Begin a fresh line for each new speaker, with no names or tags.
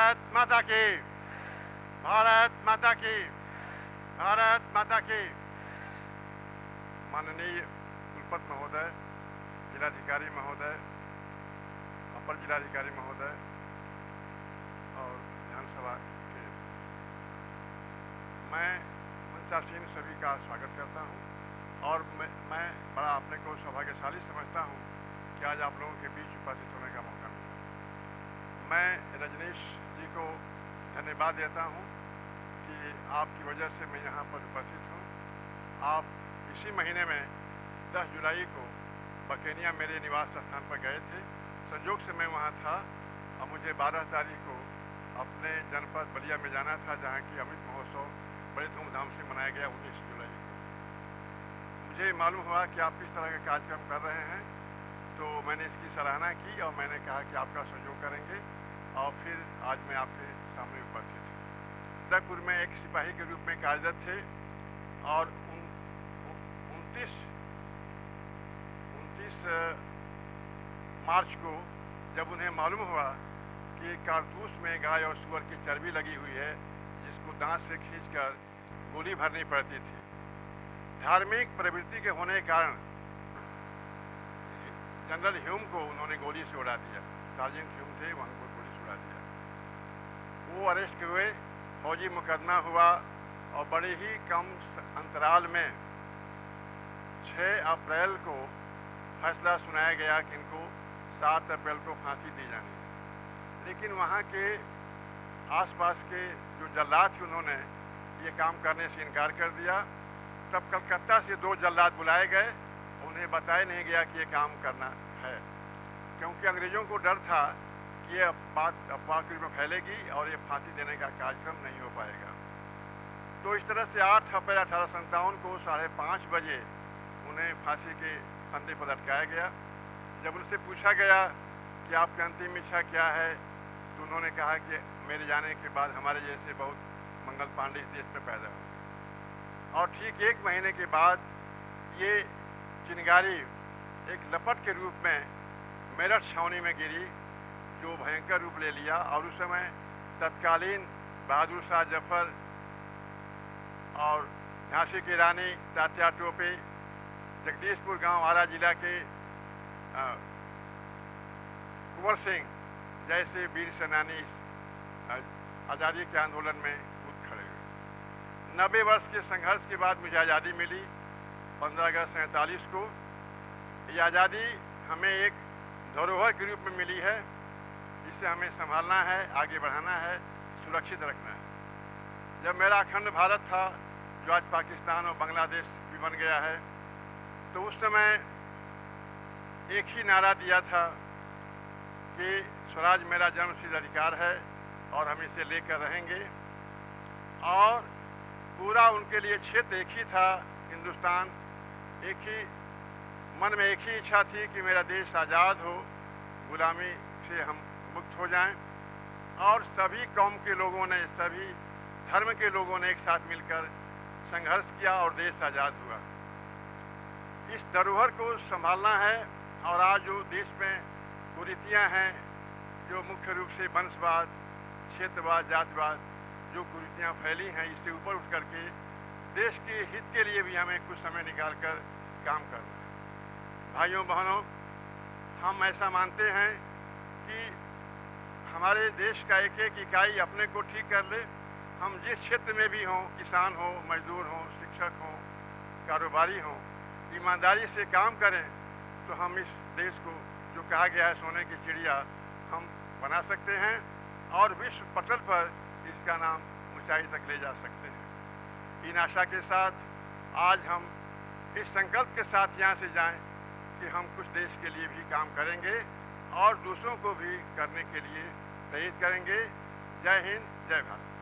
भारत माता की, भारत माता की, भारत माता की। माननीय कुलपति महोदय, जिलाधिकारी महोदय, अपर जिलाधिकारी महोदय और विधानसभा के, मैं मंचासीन सभी का स्वागत करता हूं और मैं बड़ा अपने को सौभाग्यशाली समझता हूं कि आज आप लोगों के बीच उपस्थित होने का मौका मिला। मैं रजनीश जी को धन्यवाद देता हूं कि आपकी वजह से मैं यहां पर उपस्थित हूं। आप इसी महीने में 10 जुलाई को बकेनिया मेरे निवास स्थान पर गए थे। संयोग से मैं वहां था और मुझे 12 तारीख को अपने जनपद बलिया में जाना था, जहां की अमृत महोत्सव बड़े धूमधाम से मनाया गया 19 जुलाई को। मुझे मालूम हुआ कि आप इस तरह का कार्यक्रम कर रहे हैं, तो मैंने इसकी सराहना की और मैंने कहा कि आपका सहयोग करेंगे और फिर आज मैं आपके सामने उपस्थित हूँ। उदयपुर में एक सिपाही के रूप में कार्यरत थे और 29 मार्च को जब उन्हें मालूम हुआ कि कारतूस में गाय और सूअर की चर्बी लगी हुई है, जिसको दांत से खींचकर गोली भरनी पड़ती थी, धार्मिक प्रवृत्ति के होने के कारण जनरल ह्यूम को उन्होंने गोली से उड़ा दिया। सार्जेंट ह्यूम थे, उनको गोली से उड़ा दिया। वो अरेस्ट हुए, फौजी मुकदमा हुआ और बड़े ही कम अंतराल में 6 अप्रैल को फैसला सुनाया गया कि इनको 7 अप्रैल को फांसी दी जानी है। लेकिन वहाँ के आसपास के जो जल्लाद थे, उन्होंने ये काम करने से इनकार कर दिया। तब कलकत्ता से 2 जल्लाद बुलाए गए, उन्हें बताया नहीं गया कि ये काम करना है, क्योंकि अंग्रेज़ों को डर था कि ये बात अफवाह के रूप में फैलेगी और ये फांसी देने का कार्यक्रम नहीं हो पाएगा। तो इस तरह से 8 अप्रैल 1857 को 5:30 बजे उन्हें फांसी के फंदे पर लटकाया गया। जब उनसे पूछा गया कि आपकी अंतिम इच्छा क्या है, तो उन्होंने कहा कि मेरे जाने के बाद हमारे जैसे बहुत मंगल पांडे इस देश में पैदा होंगे। और ठीक 1 महीने के बाद ये चिनगारी एक लपट के रूप में मेरठ छावनी में गिरी, जो भयंकर रूप ले लिया। और उस समय तत्कालीन बहादुर शाह जफर और झांसी की रानी तात्या टोपे, जगदीशपुर गांव आरा जिला के कुंवर सिंह जैसे वीर सेनानी आज़ादी के आंदोलन में कूद खड़े हुए। 90 वर्ष के संघर्ष के बाद मुझे आज़ादी मिली 15 अगस्त 47 को। ये आज़ादी हमें एक धरोहर के रूप में मिली है, इसे हमें संभालना है, आगे बढ़ाना है, सुरक्षित रखना है। जब मेरा अखंड भारत था, जो आज पाकिस्तान और बांग्लादेश भी बन गया है, तो उस समय एक ही नारा दिया था कि स्वराज मेरा जन्मसिद्ध अधिकार है और हम इसे लेकर रहेंगे। और पूरा उनके लिए क्षेत्र एक ही था, हिंदुस्तान। एक ही मन में एक ही इच्छा थी कि मेरा देश आज़ाद हो, गुलामी से हम मुक्त हो जाएं। और सभी कौम के लोगों ने, सभी धर्म के लोगों ने एक साथ मिलकर संघर्ष किया और देश आज़ाद हुआ। इस धरोहर को संभालना है। और आज जो देश में कुरीतियाँ हैं, जो मुख्य रूप से वंशवाद, क्षेत्रवाद, जातिवाद, जो कुरीतियाँ फैली हैं, इससे ऊपर उठ करके देश के हित के लिए भी हमें कुछ समय निकालकर काम करना है। भाइयों बहनों, हम ऐसा मानते हैं कि हमारे देश का एक एक इकाई अपने को ठीक कर ले। हम जिस क्षेत्र में भी हों, किसान हो, मजदूर हों, शिक्षक हों, कारोबारी हों, ईमानदारी से काम करें, तो हम इस देश को, जो कहा गया है सोने की चिड़िया, हम बना सकते हैं और विश्व पटल पर इसका नाम ऊंचाई तक ले जा सकते हैं। इन आशा के साथ आज हम इस संकल्प के साथ यहाँ से जाएं कि हम कुछ देश के लिए भी काम करेंगे और दूसरों को भी करने के लिए प्रेरित करेंगे। जय हिंद, जय भारत।